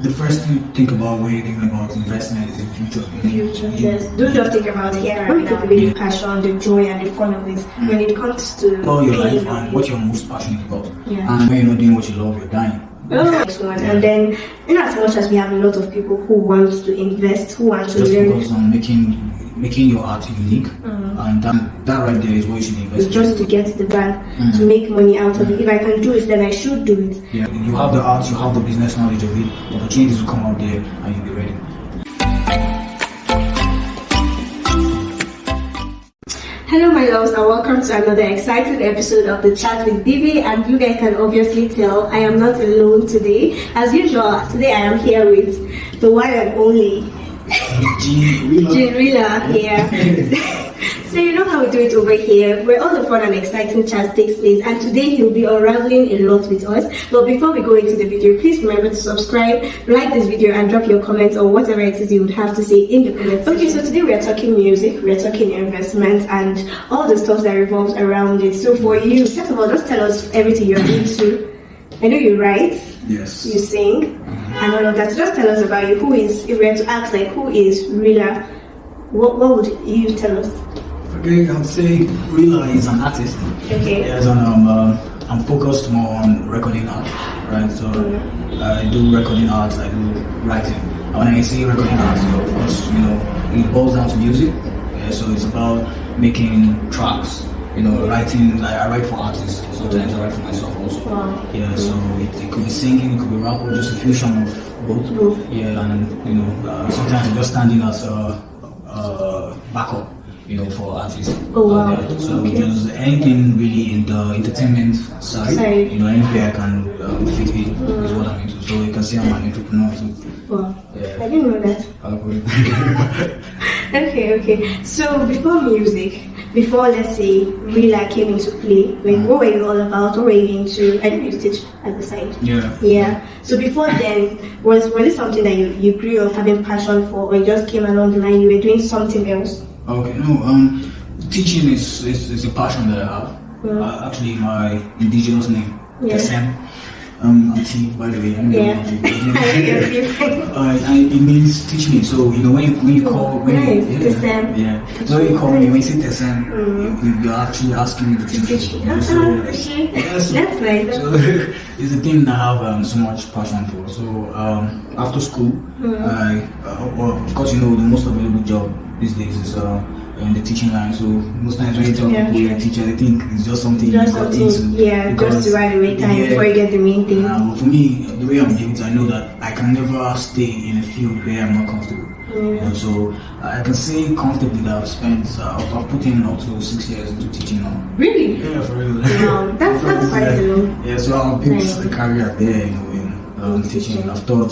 the first thing to think about when you think about investment is the future. Future, yes. Don't just think about here right now. The passion, the joy, and the fun of it. When it comes to all your life and what you're most passionate about. Yeah. And when you're not doing what you love, you're dying. Next one. And then, in as much as we have a lot of people who want to invest, who want to just learn, focus on making your art unique, and that right there is what you should invest it's just to get the bag, to make money out of it. If I can do it, then I should do it. Yeah, you have the art, you have the business knowledge of it, opportunities will come out there and you'll be ready. Hello my loves, and welcome to another exciting episode of The Chat with BB. And you guys can obviously tell I am not alone today. As usual, today I am here with the one and only Jeen Realer here. So you know how we do it over here, where all the fun and exciting chat takes place, and today he'll be unraveling a lot with us. But before we go into the video, please remember to subscribe, like this video, and drop your comments on whatever it is you would have to say in the comments. Okay, so today we are talking music, we are talking investment, and all the stuff that revolves around it. So for you, first of all, just tell us everything you're into. I know you write, yes, you sing, and all of that. So just tell us about you. Who is, if we were to ask like, who is Realer, what would you tell us? Okay, I'd say Realer is an artist. Okay. Yes, and I'm focused more on recording art, right? So I do recording art, I do writing. And when I say recording art, so of course, it boils down to music. Yeah, so it's about making tracks. Writing. I write for artists. Sometimes I write for myself also. Wow. Yeah, so it could be singing, it could be rap, or just a fusion of both. Yeah, and sometimes I'm just standing as a backup. For artists. Oh wow. So just anything really in the entertainment side, anywhere I can fit in is what I'm into. So you can see I'm an entrepreneur too. Wow. Yeah. I didn't know that. Okay. So before music, before let's say Realer came into play, what were you all about? What were you into? I know you teach at the side. Yeah. So before then, was it something that you grew up having passion for, or you just came along the line, you were doing something else? Okay, no, teaching is a passion that I have. Actually, my indigenous name, Tesem. I'm T, by the way. It means teach me. So when you call Tesem, so you call me when you say Tesem, you're actually asking me to teach you. That's nice. So it's a thing that I have so much passion for. So after school, of course the most available job these days is in the teaching line. So most times when you tell people you're a teacher, they think it's just something you got into. Just to ride away time before you get the main thing. For me, the way I'm built, I know that I can never stay in a field where I'm not comfortable. So I can say comfortably that I've put in up to 6 years into teaching now. Really? Yeah, for real. Wow, that's quite a lot. Yeah, so I've built a career there, in teaching. I've taught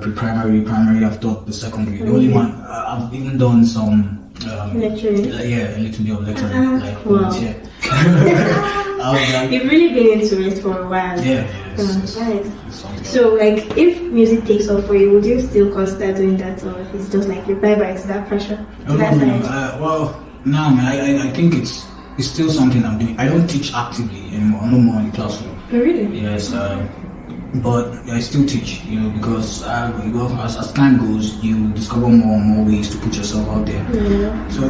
pre-primary, primary, I've taught the secondary. The only one, I've even done some lecturing. A little bit of lecturing. Wow. You've really been into it for a while. Nice. So if music takes off for you, would you still consider doing that, or it's just like you bye-bye to that pressure? Well, no, I think it's still something I'm doing. I don't teach actively anymore. I'm no more in the classroom. Oh, really? Yes, but I still teach, because as time goes, you discover more and more ways to put yourself out there. So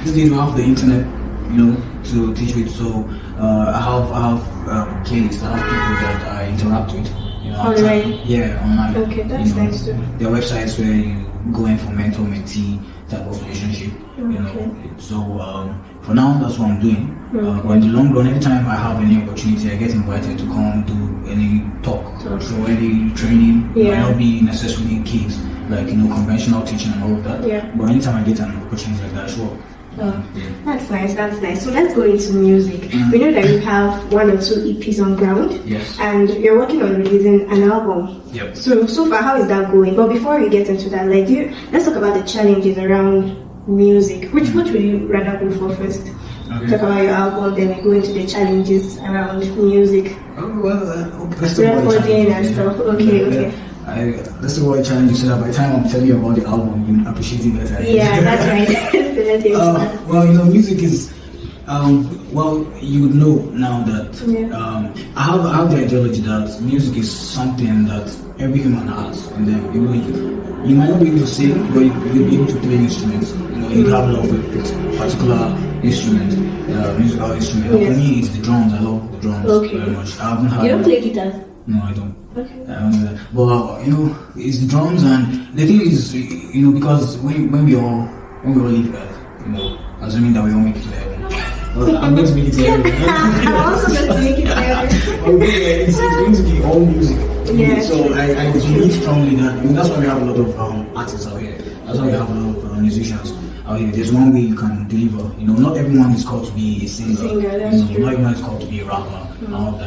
these days we have the internet, to teach with. So I have playlists, I have people that I interact with. Online? Online. Okay, that's nice too. There are websites where you go in for mentor-mentee type of relationship. So for now, that's what I'm doing. But in the long run, every time I have any opportunity, I get invited to come do any talk. So any training, might not be necessarily kids, like conventional teaching and all of that. But anytime I get an opportunity like that, sure. That's nice. So let's go into music. We know that you have 1 or 2 EPs on ground. Yes. And you're working on releasing an album. Yep. So far, how is that going? But before we get into that, let's talk about the challenges around music. Which would you rather go for first? Okay. Talk about your album, then we go into the challenges around music. Recording and stuff. Okay. That's the word challenge, so that by the time I'm telling you about the album, you appreciate it better. Yeah, that's right. Well, music is Well, you would know now that I have the ideology that music is something that every human has, and then you might not be able to sing, but you'll be able to play instruments. You have love with a particular instrument, musical instrument. For me, it's the drums. I love the drums very much. I haven't had. You don't play guitar? No, I don't. Okay. But it's the drums, and the thing is, because when we all leave Earth, assuming that we all make it to heaven. Well, I'm going to make it to heaven. I'm also going to make it to heaven. It's going to be all music. Yeah. So I believe strongly that that's why we have a lot of artists out here. That's why we have a lot of musicians out here. There's one way you can deliver. Not everyone is called to be a singer. That's true. Not everyone is called to be a rapper.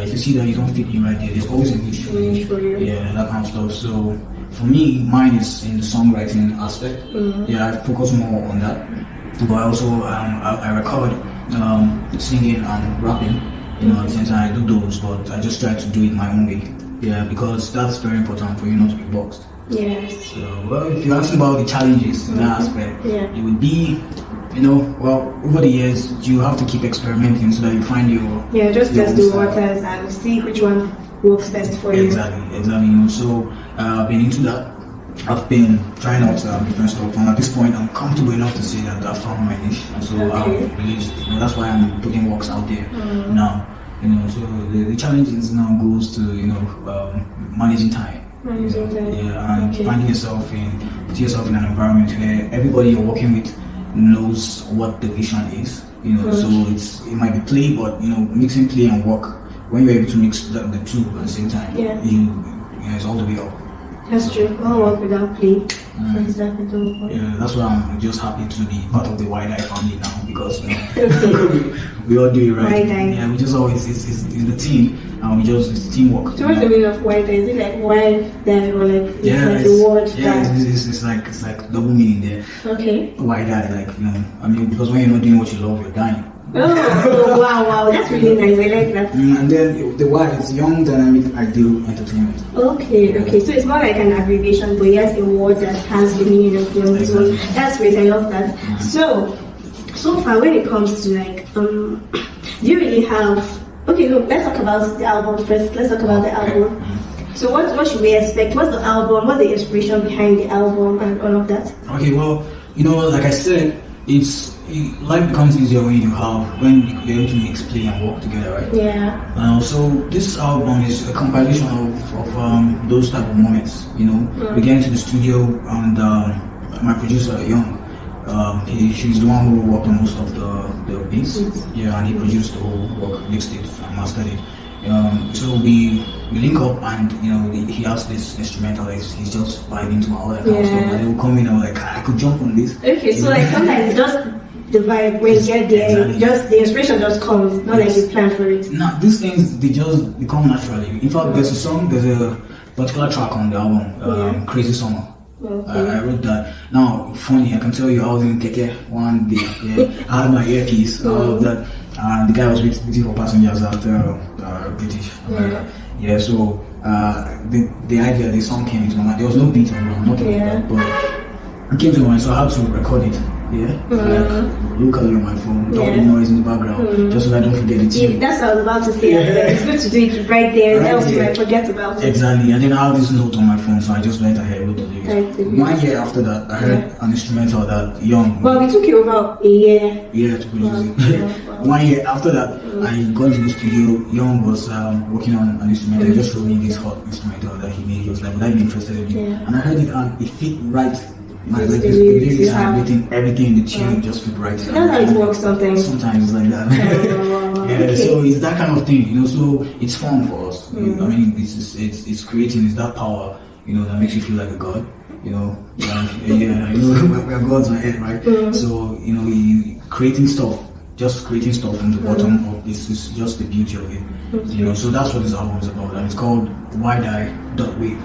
If you see that you don't fit in right there, there's always a niche for you. Yeah, that kind of stuff. So for me, mine is in the songwriting aspect. Yeah, I focus more on that. But also I record singing and rapping. At the same time I do those, but I just try to do it my own way. Yeah, because that's very important for you not to be boxed. Yes. So, well, if you ask about the challenges in that aspect, it would be, over the years, you have to keep experimenting so that you find your... Yeah, just test the waters and see which one works best for you. Exactly. So, I've been into that. I've been trying out different stuff, and at this point, I'm comfortable enough to say that I found my niche. And so, I've released, that's why I'm putting works out there now. So the challenges now goes to, managing time. And putting yourself in an environment where everybody you're working with knows what the vision is. So it might be play, but mixing play and work. When you're able to mix the two at the same time, it's all the way up. That's true. All work without play. That's why I'm just happy to be part of the Wide-Eye family now, because we all do it right. Yeah, we just always it's the team, and it's teamwork. So what's the meaning of Wide-Eye? Is it like wide-eye or like like the word? It's like double meaning there. Okay. Wide-Eye, because when you're not doing what you love, you're dying. Oh, wow, that's really nice. I like that. And then the Y is Young Dynamic Ideal Entertainment. Okay. So it's more like an abbreviation, but yes, a word that has the meaning of young. Exactly. So that's great. I love that. So far, when it comes to do you really have? Okay, look, let's talk about the album first. Let's talk about the album. So what should we expect? What's the album? What's the inspiration behind the album and all of that? Okay, well, like I said, life becomes easier when you're able to mix, play, and work together, right? Yeah. So this album is a compilation of those type of moments. We get into the studio, and my producer Young, she's the one who worked on most of the beats. Yeah, and he produced the whole work, mixed it, and mastered it. So we link up, and he has this instrumental. He's just vibing to all that kind of stuff, and he will come in and I could jump on this. Okay, so sometimes just the vibe when you get there, just the inspiration just comes, not like you plan for it. No, these things they just become naturally. In fact, there's a particular track on the album, Crazy Summer. Okay. I wrote that. Now, funny, I can tell you, I was in Keke one day. I had my earpiece, all of that. And the guy was waiting for passengers at British America. So the idea, the song came into my mind. There was no beat on it, nothing like that, but it came to my mind, so I had to record it. Locally on my phone, without the noise in the background, just so I don't forget it. Yeah, that's what I was about to say. It's good to do it right there, else you might forget about it. Exactly, and then I have this note on my phone, so I just went ahead and wrote the lyrics. 1 year after that, I heard an instrumental that Young. Well, we took you about a year. Yeah, to produce it. 1 year after that, I got to the studio. Young was working on an instrumental. He just showed me this hot instrumental that he made. He was like, "Would I be interested in it?" And I heard it, and it fit right. Everything in the tune just fit right. That's how it works sometimes. Sometimes it's like that. So it's that kind of thing, So it's fun for us. I mean, it's creating. It's that power, that makes you feel like a god. We're gods on earth, right? So creating stuff from the bottom up is just the beauty of it. So that's what this album is about, and it's called Wide-Eye Wave.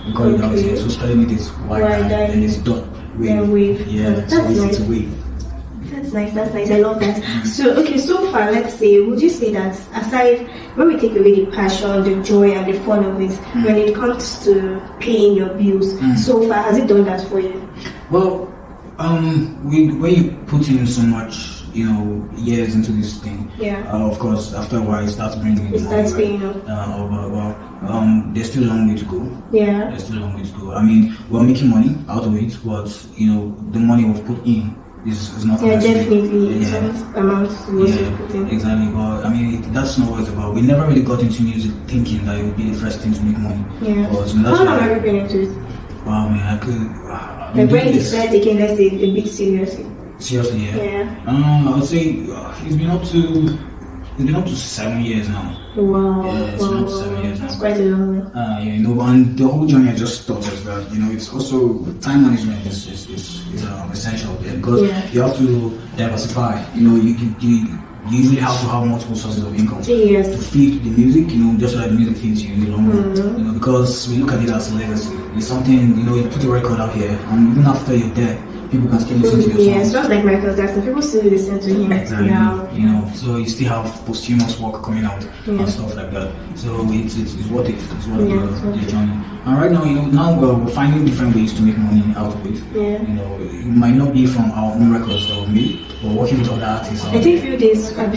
We call it out here. So spelling it is Wide-Eye and it's dot wave. That's so nice. It's a wave. That's nice. I love that. So far, let's say, would you say that aside, when we take away the passion, the joy, and the fun of it, when it comes to paying your bills, so far, has it done that for you? Well, when you put in so much years into this thing. Yeah. Of course, after a while, it starts bringing in It starts paying off. There's still a long way to go. Yeah. There's still a long way to go. I mean, we're making money out of it, but the money we've put in is not. Yeah, definitely. It's amount to what you put in. Exactly. But I mean, that's not what it's about. We never really got into music thinking that it would be the first thing to make money. Yeah. But, How long have you been into it? Wow, man, I could. Like when you started taking, let's say, a bit seriously. Seriously, yeah. Yeah. I would say it's been up to 7 years now. Wow. Yeah, it's been up to 7 years now. That's quite a long way. And the whole journey I just taught us that it's also time management is essential there, because you have to diversify. You usually have to have multiple sources of income to feed the music, just so that the music feeds you in the long run. Because we look at it as a legacy. It's something, you put a record out here, and even after you're dead, people can still listen to your songs. Yeah, it's just like Michael Jackson. People still listen to him. Exactly. So you still have posthumous work coming out and stuff like that. So it's worth it. It's worth the journey. And right now, we're finding different ways to make money out of it. Yeah. It might not be from our own records that we made, but working with other artists. I think a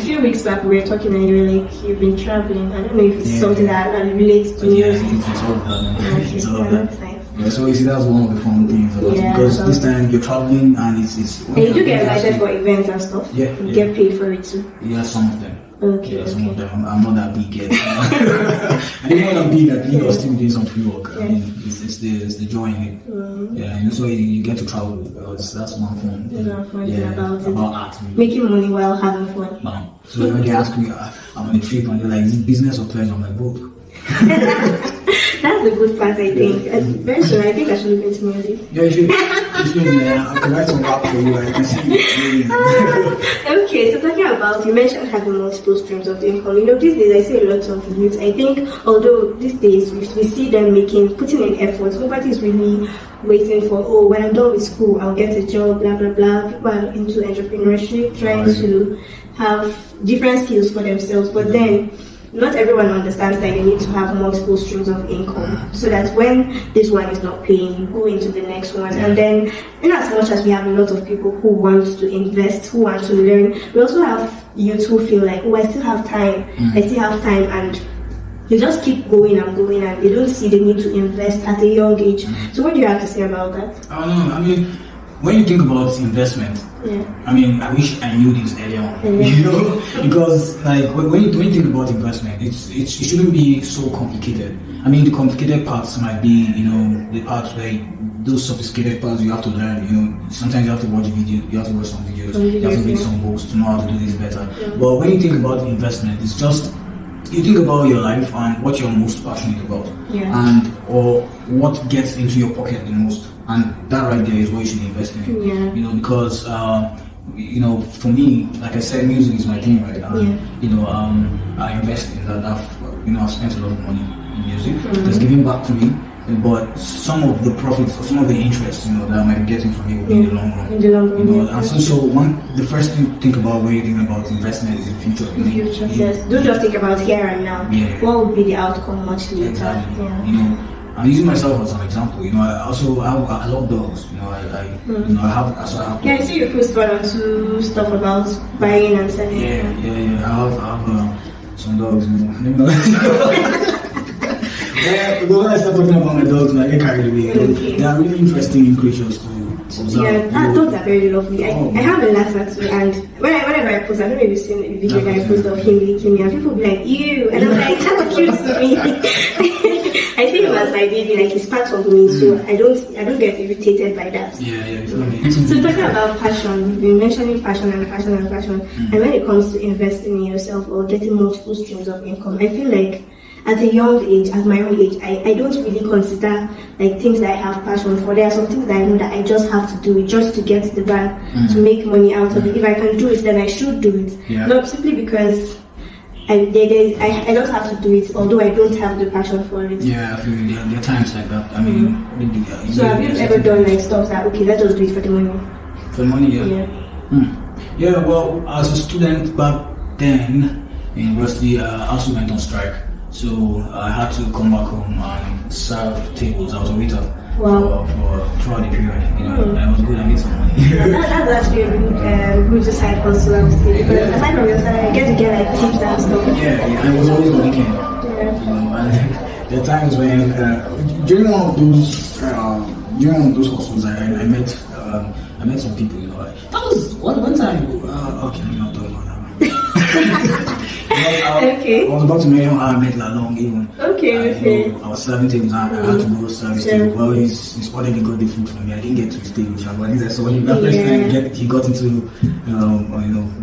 few weeks back, we were talking and you were like, you've been traveling. I don't know if it's something that relates to music. It's all of that. It's all of that. That's nice. Yeah, so you see, that's one of the fun things about it, because this time you're traveling and it's and you do get invited for events and stuff. Yeah, you get paid for it too. Yeah, some of them. Okay. Some of them. I'm not that big yet. I didn't want to be that big or still doing some free work. I mean, it's the joy in it. Yeah, and so you get to travel. That's one fun. About art. Making money while having fun. So when they ask me, I'm on a trip, and they're like, is it business or pleasure? I'm like, both. That's the good part, I think. Very soon, I think I should look into music. Yeah, you should. I can write some rap for you. I can see. Okay, so talking about, you mentioned having multiple streams of income. These days I see a lot of youth. I think, although these days we see them putting in efforts, nobody's really waiting for, when I'm done with school, I'll get a job, blah, blah, blah. People are into entrepreneurship, trying to have different skills for themselves, but then not everyone understands that you need to have multiple streams of income, so that when this one is not paying, you go into the next one. And then, in as much as we have a lot of people who want to invest, who want to learn, we also have youths who feel like, I still have time, and they just keep going and going, and they don't see the need to invest at a young age. So what do you have to say about that? I don't know. I mean, when you think about investment, I mean, I wish I knew this earlier on, because like when you think about investment, it shouldn't be so complicated. I mean, the complicated parts might be, the parts where those sophisticated parts you have to learn. Sometimes you have to watch videos, you have to watch some videos, you have to read some books to know how to do this better. But when you think about investment, it's just, you think about your life and what you're most passionate about, or what gets into your pocket the most. And that right there is what you should invest in. Because for me, like I said, music is my thing, right? And I invest in that. I've spent a lot of money in music. It's giving back to me, but some of the profits, or some of the interest, that I might be getting from it will be in the long run. And the first thing to think about when you think about investment is the future. Yes. Don't just think about here and now. What would be the outcome much later? Exactly. I'm using myself as an example. I love dogs. I have. I see you post one or two stuff about buying and selling. Yeah. I have some dogs. But when I start talking about my dogs, I get carried away. They are really interesting creatures to observe. Dogs are very lovely. I have a Lhasa too, and whenever I post, I don't know if you've seen the video that I post of him licking me, and people be like, ew, and I'm like, that's cute to me. I see him as my baby, like he's part of me, so I don't get irritated by that. So talking about passion, we've been mentioning passion, and when it comes to investing in yourself or getting multiple streams of income, I feel like at a young age, at my own age, I don't really consider like things that I have passion for. There are some things that I know that I just have to do it just to get the bank, to make money out of it. If I can do it, then I should do it. Not simply because I just have to do it, although I don't have the passion for it. Yeah, I feel there are times like that. I mean, so have you ever done like stuff that, okay, let's just do it for the money? For the money, Yeah, well, as a student back then in university, I also went on strike. So I had to come back home and serve tables. I was a waiter. Wow. For throughout the period, and it was good. I made some money. That's actually a good side hustle, I would say. Because aside from your salary, you get to get like tips and stuff. Yeah, and it was always the weekend. And there are times when during one of those hustles, I met some people. That was one time. Okay, I'm not talking about that. I was about to mention how I met Lalong even. Okay. I was serving tables and I had to go service table. Well, he's already got the food for me. I didn't get to his table, but I saw him. That first time he got into,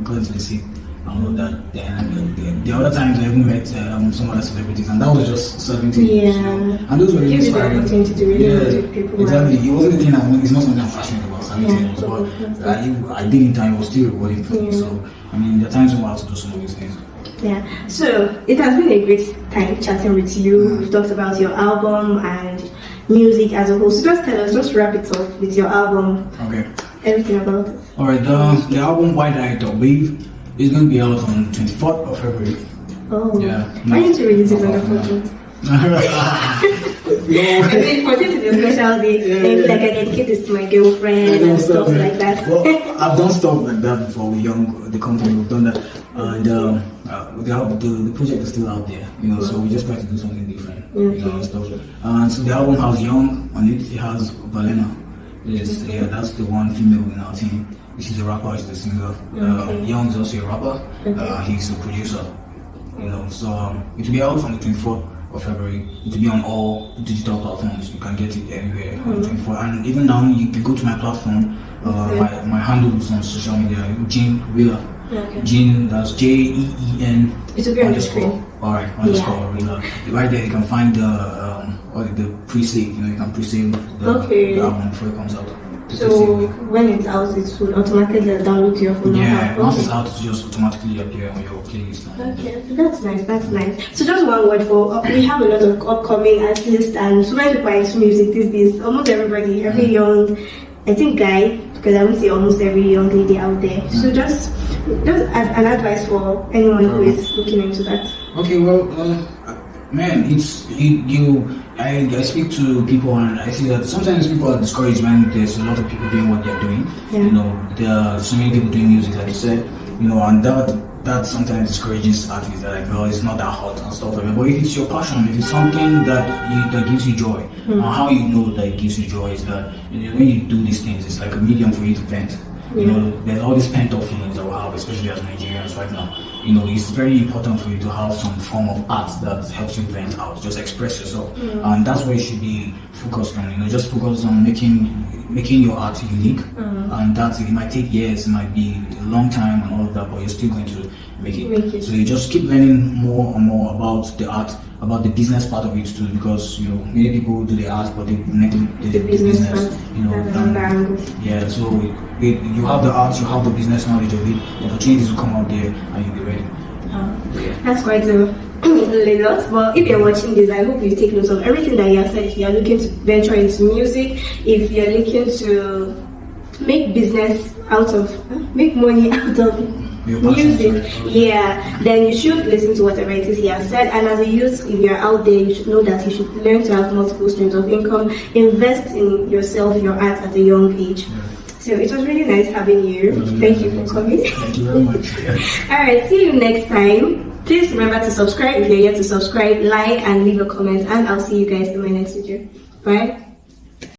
got into the seat and all that. Then the other times I even met some other celebrities, and that was just serving tables. Yeah. And those were really gives you the inspiring. opportunity to really meet with people. Exactly. It wasn't the thing it's not something I'm passionate about serving tables, but I did in time. It was still rewarding for me. So I mean, there are times when I have to do some of these things. Yeah, so it has been a great time chatting with you. We've talked about your album and music as a whole. So just wrap it up with your album. Okay. Everything about it. Alright, the album Why Did I Talk Wave is going to be out on 24th of February. Oh. Yeah. Why didn't you release it on the 14th? I mean, 14th is a special day. Maybe like I dedicate this to my girlfriend and stuff like that. Well, I've done stuff like that before with the company. We've done that. And the project is still out there, so we just try to do something different, and stuff. And so the album has Young on it. It has Valena. That's the one female in our team. She's a rapper, she's a singer. Young is also a rapper. He's a producer, So it will be out on the 24th of February. It will be on all digital platforms. You can get it anywhere on the 24th. And even now, you can go to my platform. My handles on social media, Jeen Realer. Jeen, that's Jeen. It will be on the screen. Alright, underscore Realer. Right there, you can find the pre-save. You can pre-save the album before it comes out. So when it's out, it will automatically download to your phone. Once it's out, it just automatically appear on your playlist. Okay, that's nice. So just one word for we have a lot of upcoming artists, and so many people are into music these days. Almost everybody, every young, I think guy, because I would say almost every young lady out there. So just an advice for anyone who is looking into that. Okay, well, man, I speak to people and I see that sometimes people are discouraged when there's a lot of people doing what they're doing. There are so many people doing music, like you said, and that sometimes discourages artists. They're like, well, it's not that hot and stuff like that. But if it's your passion, if it's something that gives you joy, and how you know that it gives you joy is that when you do these things, it's like a medium for you to vent. There's all these pent-up feelings that we have, especially as Nigerians right now. It's very important for you to have some form of art that helps you vent out, just express yourself. And that's what you should be focused on, just focus on making your art unique. And it might take years, it might be a long time and all of that, but you're still going to make it. So you just keep learning more and more about the art, about the business part of it too, because many people do the art but they neglect the business. So you have the art, you have the business knowledge of it, opportunities will come out there and you'll be ready. That's quite a lot, but if you're watching this, I hope you take notes of everything that you have said. If you're looking to venture into music, if you're looking to make money out of music, then you should listen to whatever it is he has said. And as a youth, if you're out there, you should know that you should learn to have multiple streams of income, invest in yourself, your art at a young age. So it was really nice having you. Thank you for coming. Thank you very much. Alright, see you next time. Please remember to subscribe if you're yet to subscribe, like and leave a comment, and I'll see you guys in my next video. Bye.